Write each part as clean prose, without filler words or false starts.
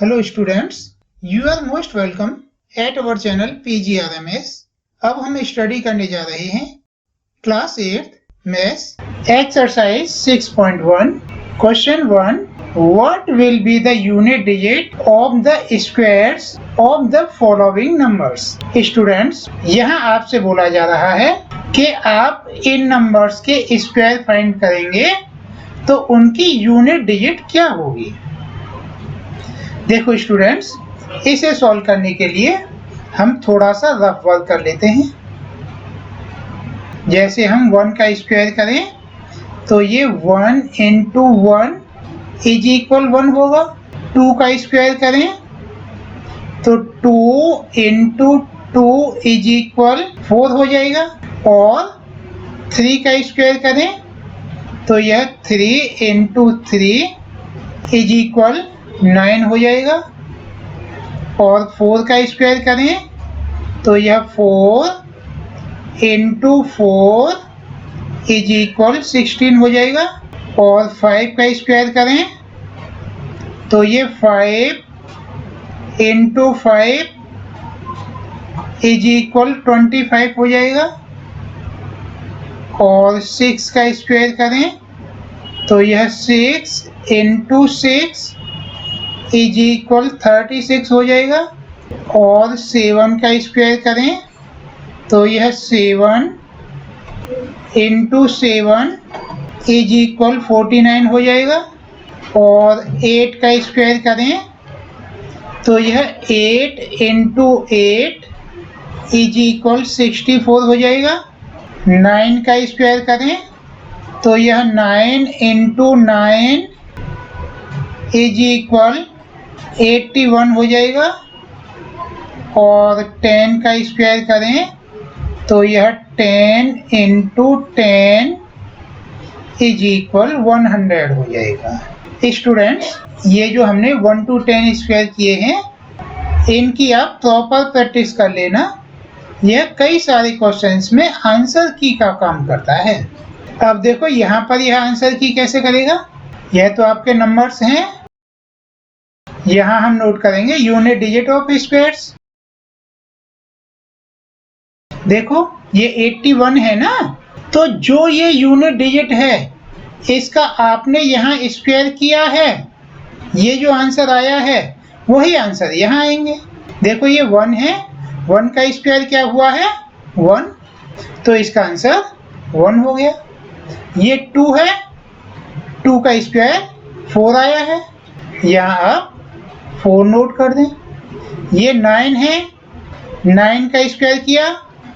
Hello students, you are most welcome at our channel PGRMS। अब हम study करने जा रहे हैं class 8 maths exercise 6.1 question 1। What will be the unit digit of the squares of the following numbers. Students, यहाँ आपसे बोला जा रहा है कि आप इन नंबर्स के स्क्वायर फाइंड करेंगे तो उनकी यूनिट डिजिट क्या होगी। देखो स्टूडेंट्स, इसे सॉल्व करने के लिए हम थोड़ा सा रफ वर्क कर लेते हैं। जैसे हम 1 का स्क्वायर करें तो ये 1 इंटू 1 इज इक्वल 1 होगा। 2 का स्क्वायर करें तो 2 इंटू 2 इज इक्वल 4 हो जाएगा। और 3 का स्क्वायर करें तो यह 3 इंटू 3 इज इक्वल 9 हो जाएगा। और 4 का स्क्वायर करें तो यह 4 इंटू 4 इज इक्वल 16 हो जाएगा। और 5 का स्क्वायर करें तो ये 5 इंटू 5 इज इक्वल 25 हो जाएगा। और 6 का स्क्वायर करें तो यह 6 इंटू 6 इज इक्वल 36 हो जाएगा। और 7 का स्क्वायर करें तो यह 7 इंटू 7 इज इक्वल 49 हो जाएगा। और 8 का स्क्वायर करें तो यह 8 इंटू 8 इज इक्वल 64 हो जाएगा। 9 का स्क्वायर करें तो यह 9 इंटू 9 इज इक्वल 81 हो जाएगा। और 10 का स्क्वायर करें तो यह 10 इंटू 10 इज इक्वल 100 हो जाएगा। स्टूडेंट्स, ये जो हमने 1 to 10 स्क्वायर किए हैं, इनकी आप प्रॉपर प्रैक्टिस कर लेना। यह कई सारे क्वेश्चंस में आंसर की का काम करता है। अब देखो यहाँ पर यह आंसर की कैसे करेगा। यह तो आपके नंबर्स हैं, यहाँ हम नोट करेंगे यूनिट डिजिट ऑफ स्क्वायर्स। देखो ये 81 है ना, तो जो ये यूनिट डिजिट है इसका आपने यहाँ स्क्वायर किया है, ये जो आंसर आया है वही आंसर यहाँ आएंगे। देखो ये 1 है, 1 का स्क्वायर क्या हुआ है 1, तो इसका आंसर 1 हो गया। ये 2 है, 2 का स्क्वायर 4 आया है, यहाँ आप 4 नोट कर दें। ये 9 है, 9 का स्क्वायर किया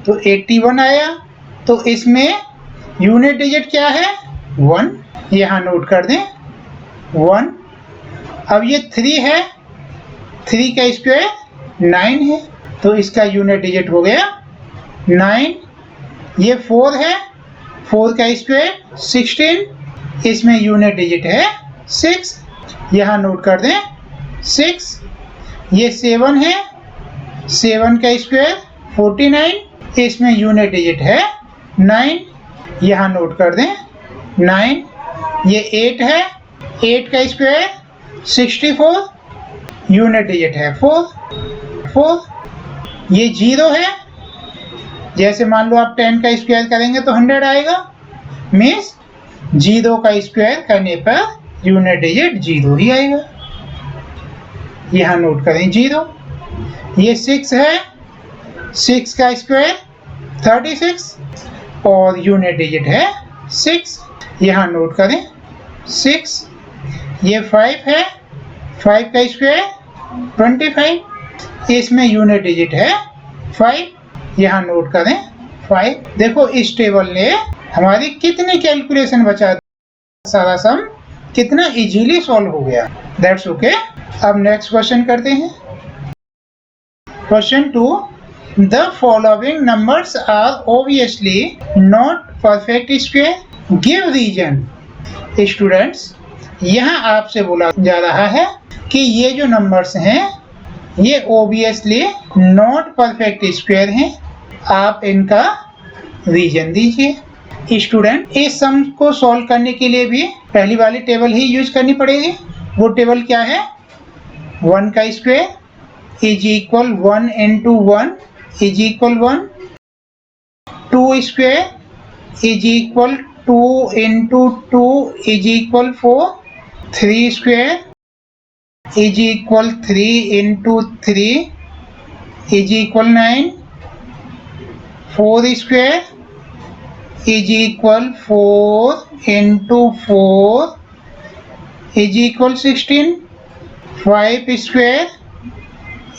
तो 81 आया, तो इसमें यूनिट डिजिट क्या है 1, यहाँ नोट कर दें 1। अब ये 3 है, 3 का स्क्वायर 9 है, तो इसका यूनिट डिजिट हो गया 9। ये 4 है, 4 का स्क्वायर 16, इसमें यूनिट डिजिट है 6, यहाँ नोट कर दें 6। ये 7 है, 7 का स्क्वायर 49, इसमें यूनिट डिजिट है 9, यहाँ नोट कर दें 9। ये 8 है, 8 का स्क्वायर 64, यूनिट डिजिट है 4। ये 0 है, जैसे मान लो आप 10 का स्क्वायर करेंगे तो 100 आएगा, मीन्स 0 का स्क्वायर करने पर यूनिट डिजिट 0 ही आएगा, यहाँ नोट करें 0। ये 6 है, 6 का स्क्वायर 36 और यूनिट डिजिट है 6, यहाँ नोट करें 6। ये 5 है, 5 का स्क्वायर 25, इसमें यूनिट डिजिट है 5, यहाँ नोट करें 5। देखो इस टेबल ने हमारी कितनी कैलकुलेशन बचा दी, सारा सम कितना इजीली सॉल्व हो गया। That's okay. अब नेक्स्ट क्वेश्चन करते हैं। Question 2, the following numbers are obviously not perfect square, give reason. Students, यहाँ आपसे बोला जा रहा है कि ये जो नंबर्स हैं ये ऑब्वियसली नॉट परफेक्ट स्क्वायर हैं, आप इनका रीजन दीजिए। स्टूडेंट, इस सम को सॉल्व करने के लिए भी पहली वाली टेबल ही यूज करनी पड़ेगी। वो टेबल क्या है, 1 का square is equal 1 into 1 is equal 1, 2 square is equal 2 into 2 is equal 4, 3 square is equal 3 into 3 is equal 9, 4 square is equal 4 into 4 is equal 16, 5 square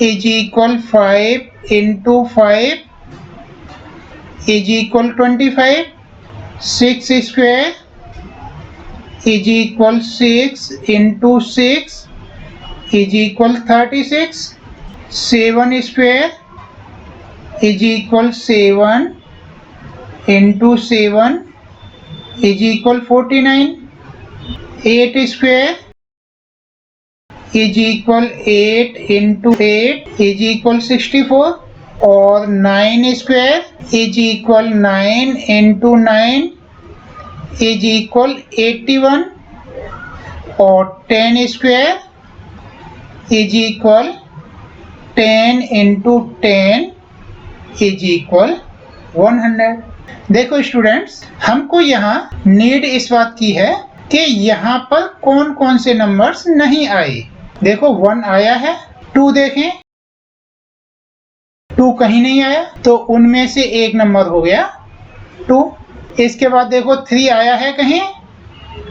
is equal 5 into 5 is equal 25, 6 square is equal 6 into 6 is equal 36, 7 square is equal 7 into 7 is equal 49, 8 square is equal 8 into 8 is equal 64 और 9 square is equal 9 into 9 is equal 81 और 10 square is equal 10 into 10 is equal 100। देखो students, हमको यहाँ need इस बात की है कि यहाँ पर कौन कौन से नंबर्स नहीं आए। देखो 1 आया है, 2 देखें, 2 कहीं नहीं आया, तो उनमें से एक नंबर हो गया 2। इसके बाद देखो 3 आया है कहीं,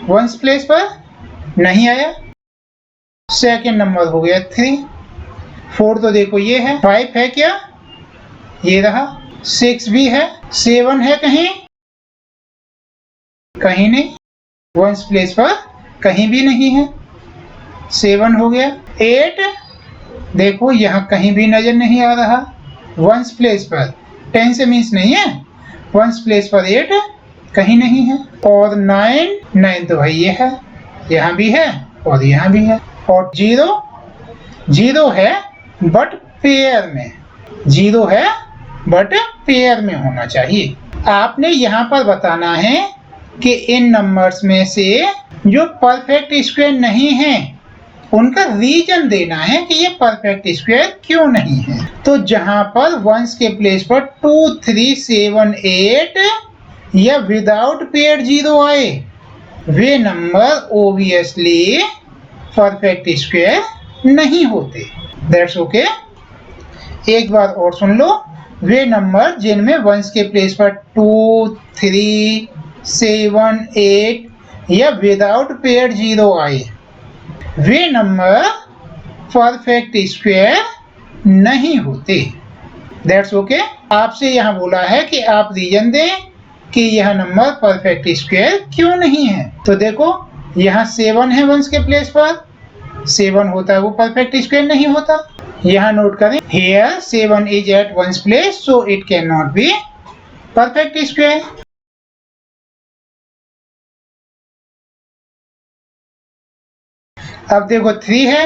1s प्लेस पर नहीं आया, सेकंड नंबर हो गया 3। 4 तो देखो ये है, 5 है क्या, ये रहा, 6 भी है, 7 है कहीं, कहीं नहीं, 1s प्लेस पर कहीं भी नहीं है, 7 हो गया। 8 देखो यहाँ कहीं भी नजर नहीं आ रहा, 1s प्लेस पर, 10 से मीन्स नहीं है, 1s प्लेस पर 8 कहीं नहीं है। और 9 तो भाई ये है, यहाँ भी है और यहाँ भी है। और 0 है बट पेयर में, 0 है बट पेयर में होना चाहिए। आपने यहाँ पर बताना है कि इन नंबर्स में से जो परफेक्ट स्क्वायर नहीं है उनका रीजन देना है कि ये परफेक्ट स्क्वायर क्यों नहीं है। तो जहां पर 1s के प्लेस पर 2, 3, 7, 8 या विदाउट पेयर 0 आए, वे नंबर ओबियसली परफेक्ट स्क्वायर नहीं होते। That's okay. एक बार और सुन लो, वे नंबर जिनमें 1s के प्लेस पर 2, 3, 7, 8 या विदाउट पेयर 0 आए, वे नंबर परफेक्ट स्क्वायर नहीं होते। That's okay. आपसे यहाँ बोला है कि आप रीजन दें कि यह नंबर परफेक्ट स्क्वायर क्यों नहीं है। तो देखो यहाँ 7 है 1s के प्लेस पर, 7 होता है वो परफेक्ट स्क्वायर नहीं होता। यहाँ नोट करें, here 7 is at 1s place so it cannot be perfect square। अब देखो 3 है,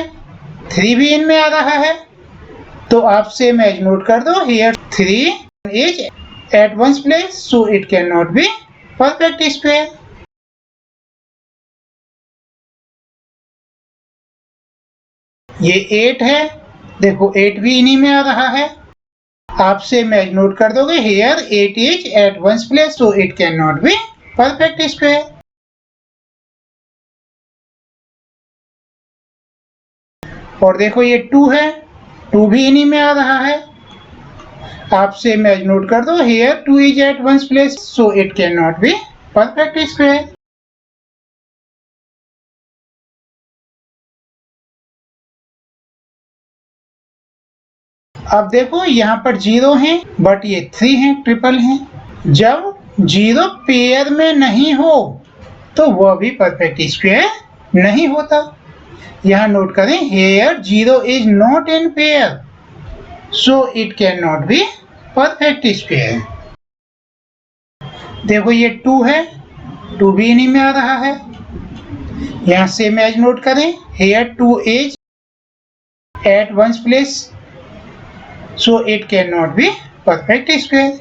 3 भी इनमें आ रहा है, तो आप सेम एज नोट कर दो, here 3 is at 1s place so it cannot be perfect square। ये 8 है, देखो 8 भी इन्हीं में आ रहा है, आप सेम एज नोट कर दोगे, here 8 is at 1s place so it cannot be perfect square। और देखो ये 2 है, 2 भी इन्हीं में आ रहा है, आप सेम एज नोट कर दो, here 2 is at 1s place so it cannot be perfect square। अब देखो यहाँ पर 0 हैं बट ये 3 हैं, ट्रिपल हैं। जब 0 पेयर में नहीं हो तो वह भी परफेक्ट स्क्वायर नहीं होता। यहाँ नोट करें, here 0 is not in pair so it cannot be perfect square। देखो ये 2 है, 2 भी इन्हीं में आ रहा है, यहाँ सेम एज नोट करें, here 2 is at 1s place so it cannot be perfect square।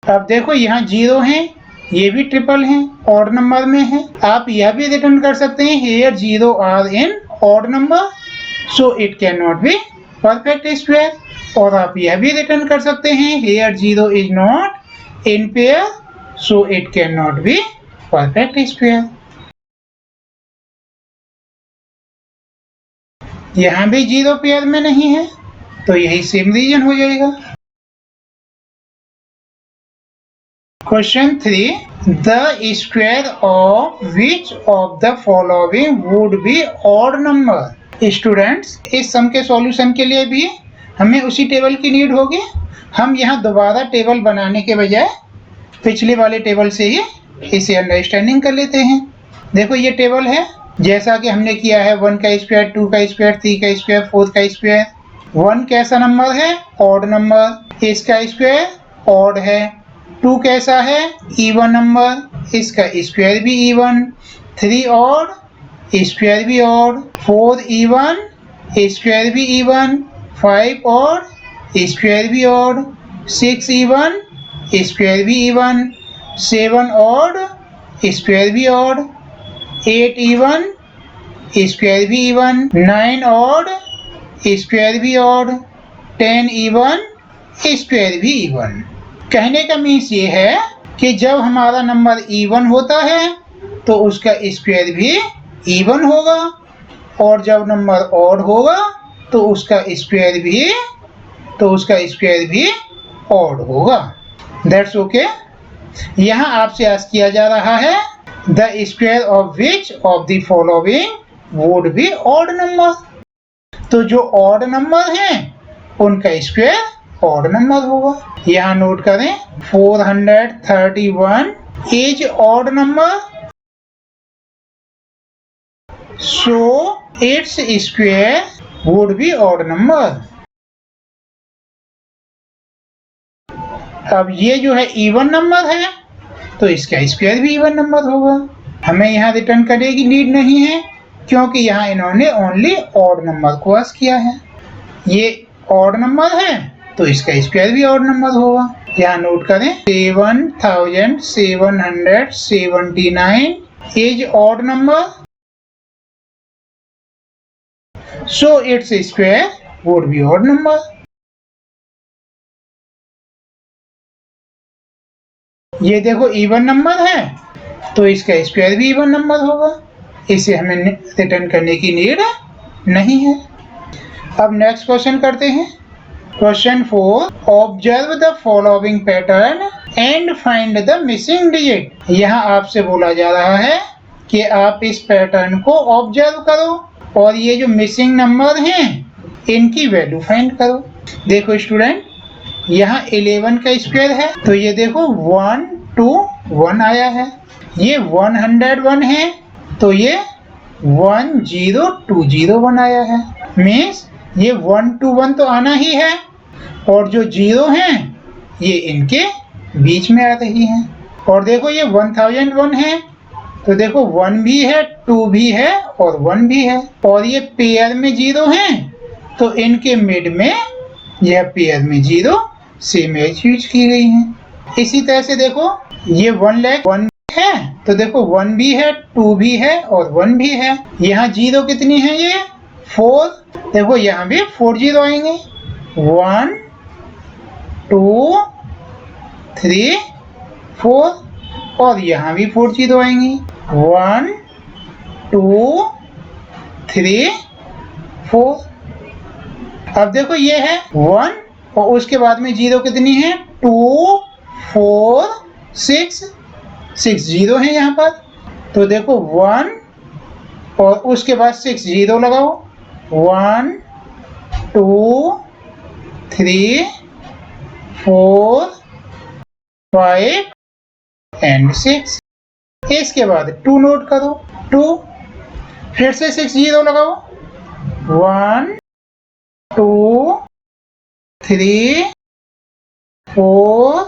अब देखो यहाँ 0 हैं, ये भी ट्रिपल है, ऑड नंबर में है। आप यह भी रिटर्न कर सकते हैं here 0 are in odd number so it cannot be perfect square। और आप यह भी रिटर्न कर सकते हैं here 0 is not in pair so it cannot be perfect square। यहाँ भी 0 पेयर में नहीं है तो यही सेम रीजन हो जाएगा। Question 3 the square of which of the following would be odd number. Students, इस सम के सॉल्यूशन के लिए भी हमें उसी टेबल की नीड होगी। हम यहाँ दोबारा टेबल बनाने के बजाय पिछले वाले टेबल से ही इसे अंडरस्टैंडिंग कर लेते हैं। देखो ये टेबल है जैसा कि हमने किया है 1 का स्क्वायर, 2 का स्क्वायर, 3 का स्क्वायर, 4 का स्क्वायर। 1 कैसा नंबर है? Odd number. इसका स्क्वायर ऑड है। 2 कैसा है? इवन नंबर, इसका स्क्वायर भी इवन। 3 ऑड, स्क्वायर भी ऑड। 4 इवन, स्क्वायर भी इवन। 5 ऑड, स्क्वायर भी ऑड। 6 इवन, स्क्वायर भी इवन। 7 ऑड, स्क्वायर भी ऑड। 8 इवन, स्क्वायर भी इवन। 9 ऑड, स्क्वायर भी ऑड। 10 इवन, स्क्वायर भी इवन। कहने का मीन्स ये है कि जब हमारा नंबर इवन होता है तो उसका स्क्वायर भी इवन होगा और जब नंबर ऑड होगा तो उसका स्क्वायर भी ऑड होगा। That's okay. यहाँ आपसे आस्क किया जा रहा है the square of which of the following would be odd number. तो जो ऑड नंबर हैं उनका स्क्वायर ऑड नंबर होगा। यहाँ नोट करें 431 is odd number so its square would be odd number. अब ये जो है इवन नंबर है तो इसका स्क्वायर भी इवन नंबर होगा। हमें यहाँ रिटर्न करने की नीड नहीं है क्योंकि यहाँ इन्होंने ओनली ऑड नंबर को आस्क किया है। ये ऑड नंबर है तो इसका स्क्वायर भी ऑड नंबर होगा। यहाँ नोट करें 7779 is odd number so its square would be odd number. ये देखो इवन नंबर है तो इसका स्क्वायर भी इवन नंबर होगा। इसे हमें रिटर्न करने की नीड नहीं है। अब नेक्स्ट क्वेश्चन करते हैं। Question 4 observe the following pattern and find the missing digit. यहाँ आपसे बोला जा रहा है कि आप इस पैटर्न को ऑब्जर्व करो और ये जो मिसिंग नंबर हैं इनकी वैल्यू फाइंड करो। देखो स्टूडेंट, यहाँ 11 का स्क्वायर है तो ये देखो 121 आया है। ये 101 है तो ये 10201 आया है। मीन्स ये 121 तो आना ही है और जो 0 हैं ये इनके बीच में आ रही हैं। और देखो ये 1001 है तो देखो 1 भी है, 2 भी है और 1 भी है और ये पेयर में 0 हैं तो इनके मिड में यह पेयर में 0 सेम एज यूज की गई हैं। इसी तरह से देखो ये 1,01,000 है तो देखो 1 भी है, 2 भी है और 1 भी है। यहाँ 0 कितनी है? ये 4। देखो यहाँ भी 4 0 आएंगे। 1 2 3 4 और यहाँ भी 4 0 आएंगी। 1 2 3 4। अब देखो ये है 1 और उसके बाद में 0 कितनी है? 2 4 6 0 है यहाँ पर। तो देखो 1 और उसके बाद 6 0 लगाओ। 1 2 3 4 5 एंड 6। इसके बाद 2 नोट करो। 2 फिर से 6 0 लगाओ। 1 2 3 4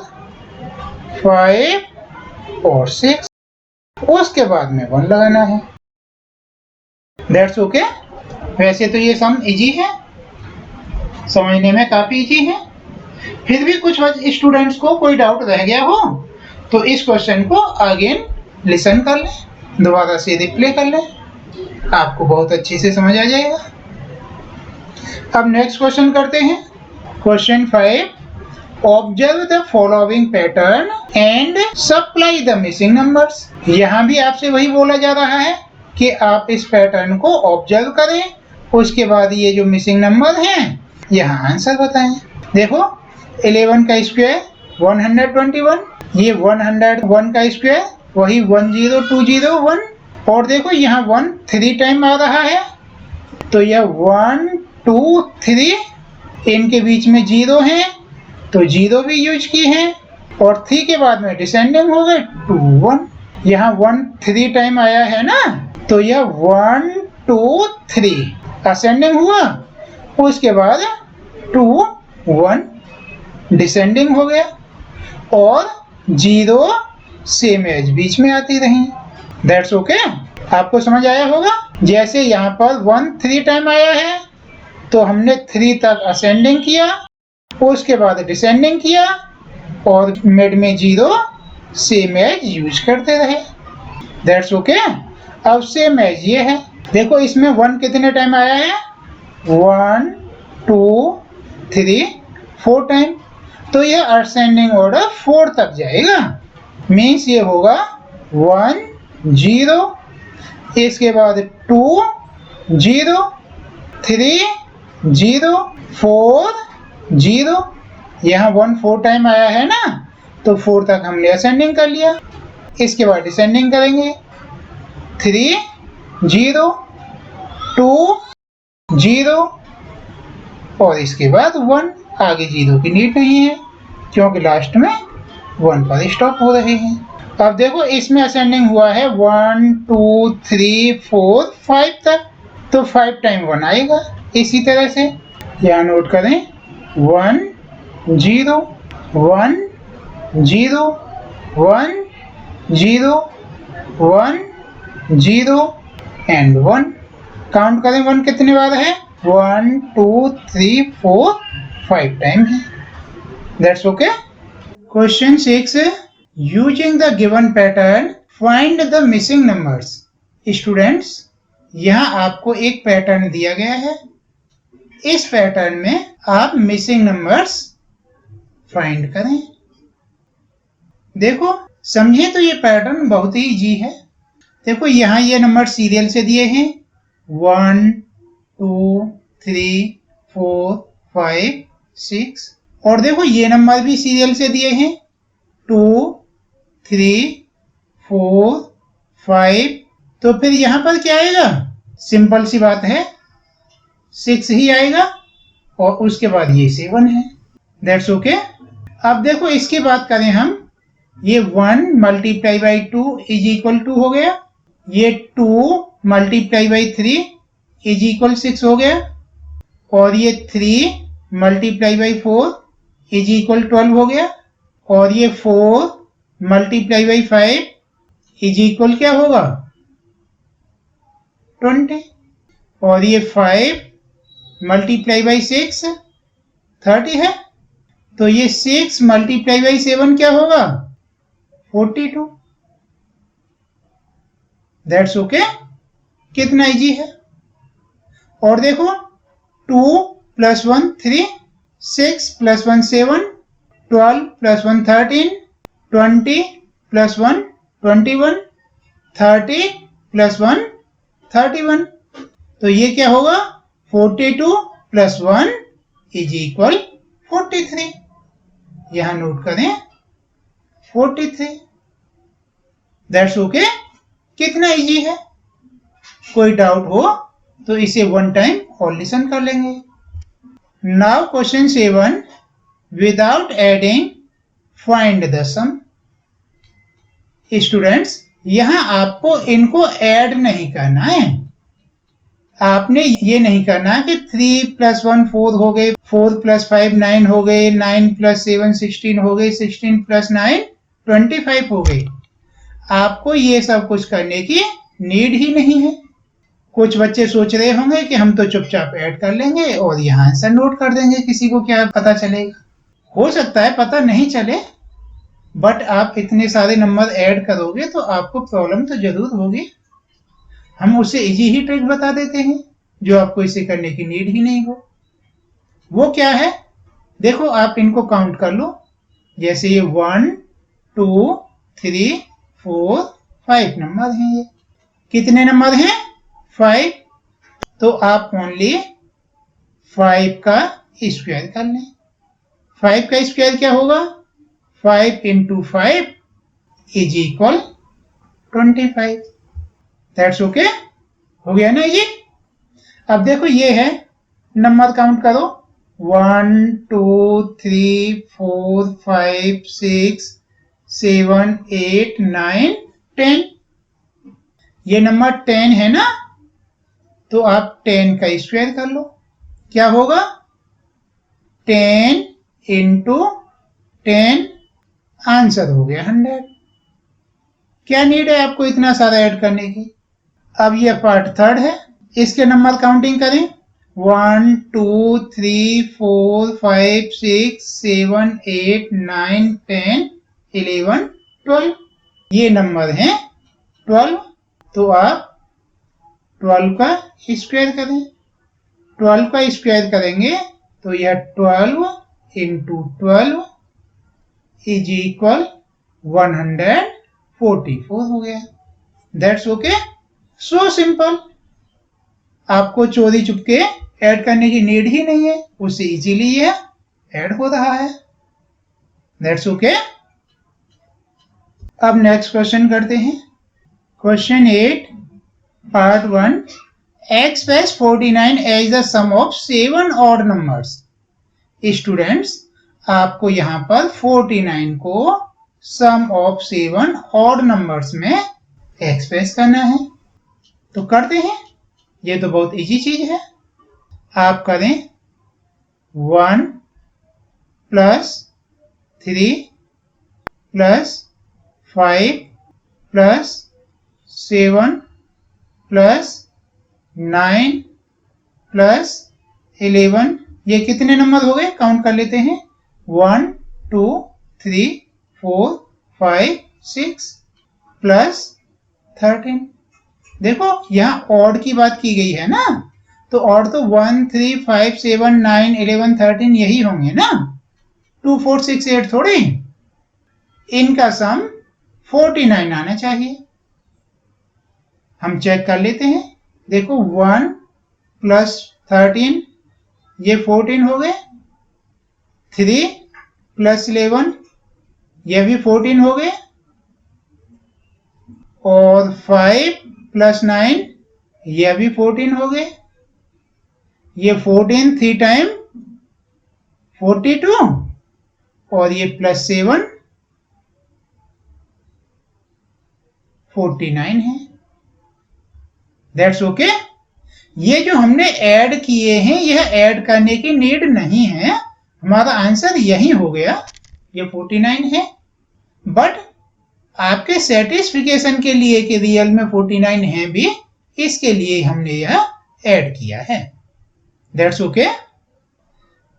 5 और 6। उसके बाद में 1 लगाना है। That's okay. वैसे तो ये सम इजी है, समझने में काफी इजी है। फिर भी कुछ स्टूडेंट्स को कोई डाउट रह गया हो तो इस क्वेश्चन को अगेन लिसन कर लें, दोबारा से रिप्ले कर लें, आपको बहुत अच्छे से समझ आ जाएगा। अब नेक्स्ट क्वेश्चन करते हैं। Question 5, observe the following pattern and supply the missing numbers. यहाँ भी आपसे वही बोला जा रहा है कि आप इस पैटर्न को ऑब्जर्व करें, उसके बाद ये जो मिसिंग नंबर हैं यहाँ आंसर बताएं। देखो 11 का स्क्वायर 121, ये 101 का स्क्वायर वही 10201, और देखो यहाँ 1 3 टाइम आ रहा है, तो यह 1 2 3, इनके बीच में 0 है तो 0 भी यूज की है, और 3 के बाद में डिसेंडिंग हो गए 2 1, यहाँ 1 3 टाइम आया है ना, तो यह 1 2 3 असेंडिंग हुआ, उसके बाद 2 1 डिसेंडिंग हो गया, और 0 सेम एज बीच में आती रही। That's okay. आपको समझ आया होगा। जैसे यहाँ पर 1 3 टाइम आया है तो हमने 3 तक असेंडिंग किया, उसके बाद डिसेंडिंग किया, और मिड में 0 सेम एज यूज करते रहे। That's okay. अब सेम एज ये है, देखो इसमें 1 कितने टाइम आया है, 1 2 3 4 टाइम, तो ये असेंडिंग ऑर्डर 4 तक जाएगा। मीन्स ये होगा 1 0, इसके बाद 2 0 3 0 4 0, यहाँ 1 4 टाइम आया है ना, तो 4 तक हमने असेंडिंग कर लिया, इसके बाद डिसेंडिंग करेंगे 3 0 2 0, और इसके बाद 1, आगे 0 की नीड नहीं है क्योंकि लास्ट में 1 पर स्टॉप हो रहे हैं। अब देखो इसमें असेंडिंग हुआ है 1 2 3 4 5 तक, तो 5 टाइम 1 आएगा। इसी तरह से यहाँ नोट करें 1 0 1 0 1 0 1 0 एंड 1। काउंट करें 1 कितने बार है, 1 2 3 4 5 टाइम है। That's okay. Question 6, using the given pattern find the missing numbers. Students, यहाँ आपको एक पैटर्न दिया गया है, इस पैटर्न में आप मिसिंग नंबर्स फाइंड करें। देखो समझे तो ये पैटर्न बहुत ही इजी है। देखो यहाँ ये नंबर सीरियल से दिए हैं 1 2 3 4 5 6, और देखो ये नंबर भी सीरियल से दिए हैं 2 3 4 5, तो फिर यहाँ पर क्या आएगा, सिंपल सी बात है 6 ही आएगा, और उसके बाद ये 7 है। That's okay. अब देखो इसकी बात करें हम, ये 1 मल्टीप्लाई बाई 2 इज इक्वल 2 हो गया, ये 2 मल्टीप्लाई बाई 3 इज इक्वल 6 हो गया, और ये 3 मल्टीप्लाई बाई 4 इज इक्वल 12 हो गया, और ये 4 मल्टीप्लाई बाई 5 इज इक्वल क्या होगा 20, और ये 5 मल्टीप्लाई बाई 6 30 है, तो ये 6 मल्टीप्लाई बाई 7 क्या होगा 42। That's okay. कितना इजी है। और देखो 2 + 1 3, 6 + 1 7, 12 + 1 13, 20 + 1 21, 30 + 1 31, तो ये क्या होगा 42 + 1 इज इक्वल 43। यहां नोट करें 43। That's okay. कितना इजी है। कोई डाउट हो तो इसे 1 टाइम और लिसन कर लेंगे। Now question 7, without adding find the sum. Students, यहां आपको इनको ऐड नहीं करना है। आपने ये नहीं करना कि 3 + 1 4 हो गए, 4 + 5 9 हो गए, 9 + 7 16 हो गए, 16 + 9 25 हो गए। आपको ये सब कुछ करने की नीड ही नहीं है। कुछ बच्चे सोच रहे होंगे कि हम तो चुपचाप ऐड कर लेंगे और यहाँ आंसर नोट कर देंगे, किसी को क्या पता चलेगा। हो सकता है पता नहीं चले, बट आप इतने सारे नंबर ऐड करोगे तो आपको प्रॉब्लम तो जरूर होगी। हम उसे इजी ही ट्रिक बता देते हैं जो आपको इसे करने की नीड ही नहीं हो। वो क्या है, देखो आप इनको काउंट कर लो। जैसे ये 1 2 3 4 5 नंबर हैं। ये कितने नंबर हैं? 5। तो आप ओनली 5 का स्क्वायर कर लें। 5 का स्क्वायर क्या होगा? 5 into 5 is equal 25। That's okay, हो गया ना ये। अब देखो ये है, नंबर काउंट करो 1 2 3 4 5 6 7 8 9 10। ये नंबर 10 है ना, तो आप 10 का स्क्वायर कर लो। क्या होगा? 10 into 10, आंसर हो गया 100। क्या नीड है आपको इतना सारा ऐड करने की? अब ये पार्ट थर्ड है, इसके नंबर काउंटिंग करें 1 2 3 4 5 6 7 8 9 10 11 12। ये नंबर हैं 12। तो आप 12 का स्क्वायर करें। 12 का स्क्वायर करेंगे तो यह 12 into 12 इज इक्वल 144 हो गया। That's okay, so simple. आपको चोरी चुपके ऐड करने की नीड ही नहीं है, उससे इजीली यह ऐड हो रहा है। That's okay. अब नेक्स्ट क्वेश्चन करते हैं। Question 8 part 1, express 49 as the sum of 7 odd numbers। Students, आपको यहाँ पर 49 को सम ऑफ 7 ऑड नंबर्स में एक्सप्रेस करना है। तो करते हैं, ये तो बहुत इजी चीज है। आप करें 1 plus 3 plus 5 plus 7 plus 9 plus 11। ये कितने नंबर हो गए? काउंट कर लेते हैं 1 2 3 4 5 6 प्लस 13। देखो यहाँ ऑड की बात की गई है ना, तो ऑड तो 1 3 5 7 9 11 13 यही होंगे ना, 2 4 6 8 थोड़े। इनका सम 49 आना चाहिए। हम चेक कर लेते हैं। देखो 1 प्लस 13 ये 14 हो गए, 3 प्लस 11 ये भी 14 हो गए, और 5 प्लस 9 ये भी 14 हो गए। ये 14 3 टाइम 42, और ये प्लस 7 49 है। That's okay. ये जो हमने ऐड किए हैं, यह ऐड करने की नीड नहीं है, हमारा आंसर यही हो गया, ये 49 है। बट आपके सेटिस्फिकेशन के लिए कि रियल में 49 है भी, इसके लिए हमने यह ऐड किया है। That's okay.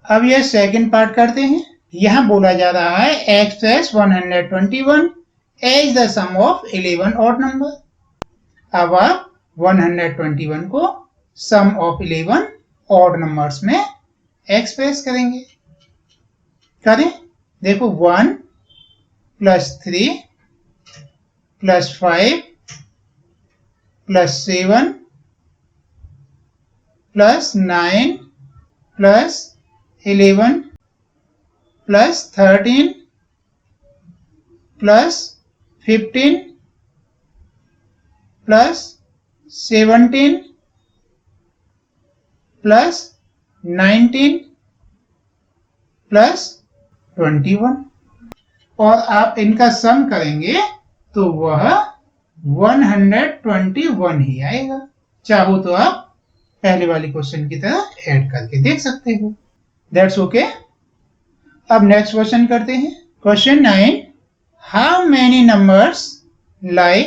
अब यह सेकंड पार्ट करते हैं। यहां बोला जा रहा है express 121 as the sum of 11 odd number. अब आप 121 को सम ऑफ 11 ऑड नंबर्स में एक्सप्रेस करेंगे। करें, देखो 1 plus 3 plus 5 plus 7 plus 9 plus 11 plus 13 plus 15 plus 17 plus 19 plus 21, और आप इनका सम करेंगे तो वह 121 ही आएगा। चाहो तो आप पहले वाले क्वेश्चन की तरह ऐड करके देख सकते हो। That's okay. अब नेक्स्ट क्वेश्चन करते हैं। Question 9, how many numbers lie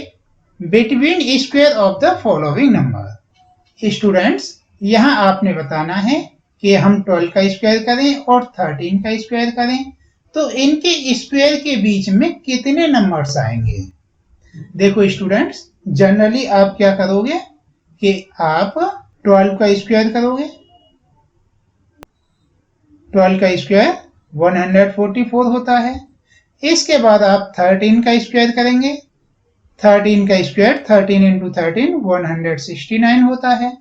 between square of the following number. Students, यहाँ आपने बताना है कि हम 12 का स्क्वायर करें और 13 का स्क्वायर करें, तो इनके स्क्वायर के बीच में कितने नंबर्स आएंगे? देखो स्टूडेंट्स, जनरली आप क्या करोगे कि आप 12 का स्क्वायर करोगे। 12 का स्क्वायर 144 होता है। इसके बाद आप 13 का स्क्वायर करेंगे। 13 का स्क्वायर 13 इंटू 13 169 होता है।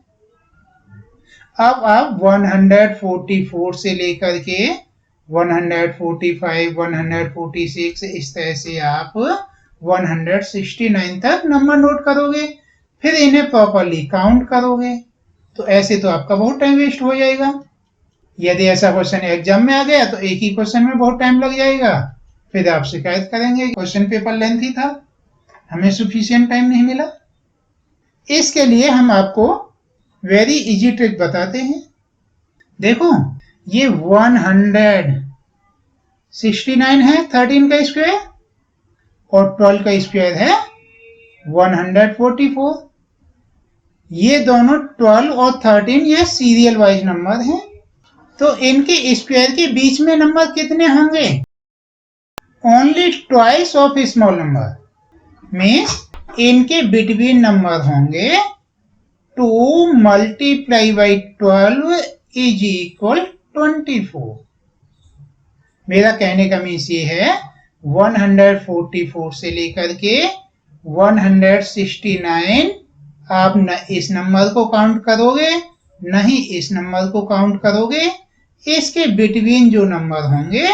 अब आप 144 से लेकर के 145, 146 इस तरह से आप 169 तक नंबर नोट करोगे, फिर इन्हें प्रॉपरली काउंट करोगे। तो ऐसे तो आपका बहुत टाइम वेस्ट हो जाएगा। यदि ऐसा क्वेश्चन एग्जाम में आ गया तो एक ही क्वेश्चन में बहुत टाइम लग जाएगा, फिर आप शिकायत करेंगे क्वेश्चन पेपर लेंथी था, हमें सफिशिएंट टाइम नहीं मिला। इसके लिए हम आपको वेरी इजी ट्रिक बताते हैं। देखो, ये 169 है 13 का स्क्वायर और 12 का स्क्वायर है 144। ये दोनों 12 और 13 ये सीरियल वाइज नंबर हैं। तो इनके स्क्वायर के बीच में नंबर कितने होंगे? Only twice of small number means इनके बिटवीन नंबर होंगे 2 मल्टीप्लाई बाई 12 इज इक्वल 24। मेरा कहने का मीन्स ये है 144 से लेकर के 169 आप न इस नंबर को काउंट करोगे न ही इस नंबर को काउंट करोगे। इसके बिटवीन जो नंबर होंगे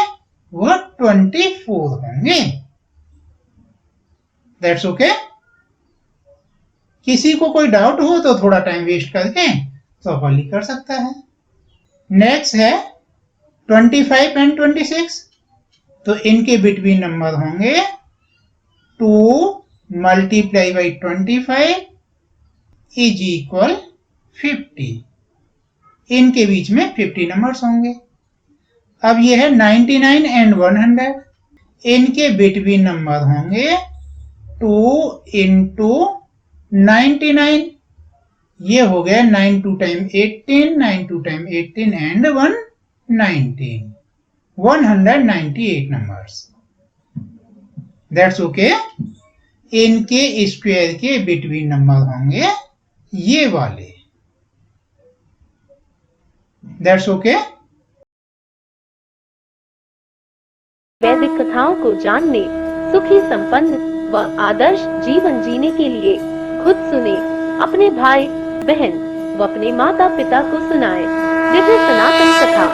वो 24 होंगे। That's okay. किसी को कोई डाउट हो तो थोड़ा टाइम वेस्ट करके प्रॉपरली कर सकता है। नेक्स्ट है 25 एंड 26। तो इनके बिटवीन नंबर होंगे 2 मल्टीप्लाई बाई 25 इज इक्वल 50। इनके बीच में 50 नंबर्स होंगे। अब ये है 99 एंड 100। इनके बिटवीन नंबर होंगे 2 इंटू 99। ये हो गया 9 2 time 18, 9 2 time 18 and 119, 198 numbers. That's okay. इनके स्क्वायर के बिटवीन नंबर होंगे ये वाले। That's okay. वैदिक कथाओं को जानने, सुखी संपन्न व आदर्श जीवन जीने के लिए खुद सुने, अपने भाई बहन व अपने माता पिता को सुनाएं। दिव्य सनातन कथा।